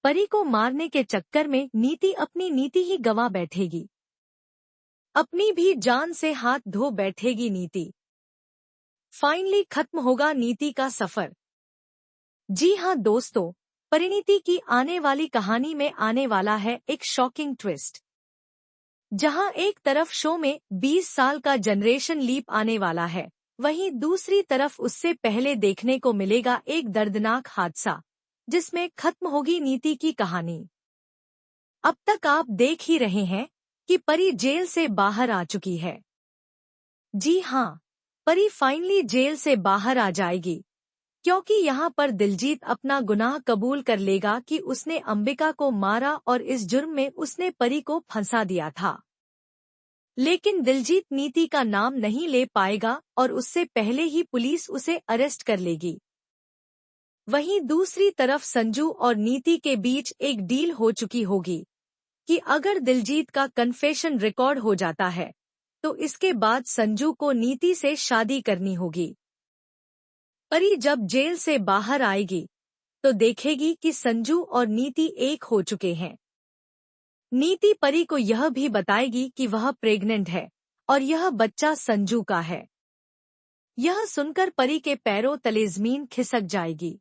परी को मारने के चक्कर में नीति अपनी नीति ही गवा बैठेगी। अपनी भी जान से हाथ धो बैठेगी नीति। फाइनली खत्म होगा नीति का सफर। जी हाँ दोस्तों, परिणीति की आने वाली कहानी में आने वाला है एक शॉकिंग ट्विस्ट। जहां एक तरफ शो में 20 साल का जनरेशन लीप आने वाला है, वहीं दूसरी तरफ उससे पहले देखने को मिलेगा एक दर्दनाक हादसा, जिसमें खत्म होगी नीति की कहानी। अब तक आप देख ही रहे हैं कि परी जेल से बाहर आ चुकी है। जी हाँ, परी फाइनली जेल से बाहर आ जाएगी, क्योंकि यहाँ पर दिलजीत अपना गुनाह कबूल कर लेगा कि उसने अंबिका को मारा और इस जुर्म में उसने परी को फंसा दिया था। लेकिन दिलजीत नीति का नाम नहीं ले पाएगा और उससे पहले ही पुलिस उसे अरेस्ट कर लेगी। वहीं दूसरी तरफ संजू और नीति के बीच एक डील हो चुकी होगी कि अगर दिलजीत का कन्फेशन रिकॉर्ड हो जाता है तो इसके बाद संजू को नीति से शादी करनी होगी। परी जब जेल से बाहर आएगी तो देखेगी कि संजू और नीति एक हो चुके हैं। नीति परी को यह भी बताएगी कि वह प्रेग्नेंट है और यह बच्चा संजू का है। यह सुनकर परी के पैरों तले जमीन खिसक जाएगी।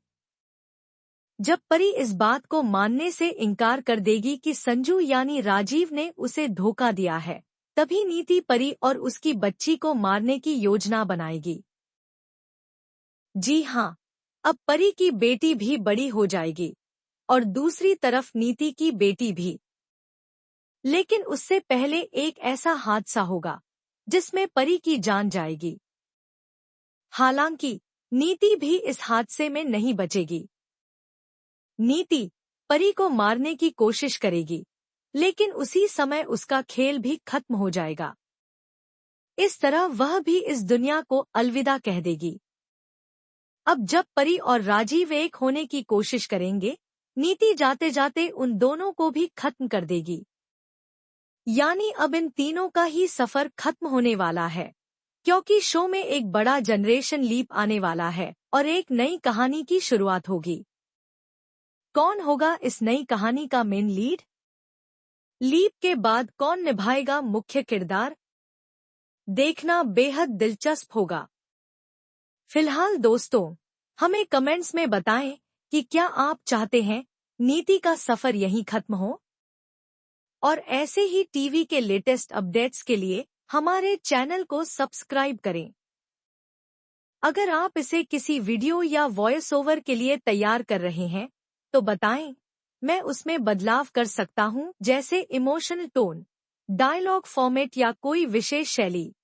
जब परी इस बात को मानने से इनकार कर देगी कि संजू यानी राजीव ने उसे धोखा दिया है, तभी नीति परी और उसकी बच्ची को मारने की योजना बनाएगी। जी हाँ, अब परी की बेटी भी बड़ी हो जाएगी और दूसरी तरफ नीति की बेटी भी। लेकिन उससे पहले एक ऐसा हादसा होगा जिसमें परी की जान जाएगी। हालांकि नीति भी इस हादसे में नहीं बचेगी। नीति परी को मारने की कोशिश करेगी, लेकिन उसी समय उसका खेल भी खत्म हो जाएगा। इस तरह वह भी इस दुनिया को अलविदा कह देगी। अब जब परी और राजीव एक होने की कोशिश करेंगे, नीति जाते जाते उन दोनों को भी खत्म कर देगी। यानी अब इन तीनों का ही सफर खत्म होने वाला है, क्योंकि शो में एक बड़ा जनरेशन लीप आने वाला है और एक नई कहानी की शुरुआत होगी। कौन होगा इस नई कहानी का मेन लीड? लीप के बाद कौन निभाएगा मुख्य किरदार? देखना बेहद दिलचस्प होगा। फिलहाल दोस्तों, हमें कमेंट्स में बताएं कि क्या आप चाहते हैं नीति का सफर यहीं खत्म हो? और ऐसे ही टीवी के लेटेस्ट अपडेट्स के लिए हमारे चैनल को सब्सक्राइब करें। अगर आप इसे किसी वीडियो या वॉइस ओवर के लिए तैयार कर रहे हैं तो बताएं, मैं उसमें बदलाव कर सकता हूं, जैसे इमोशनल टोन, डायलॉग फॉर्मेट या कोई विशेष शैली।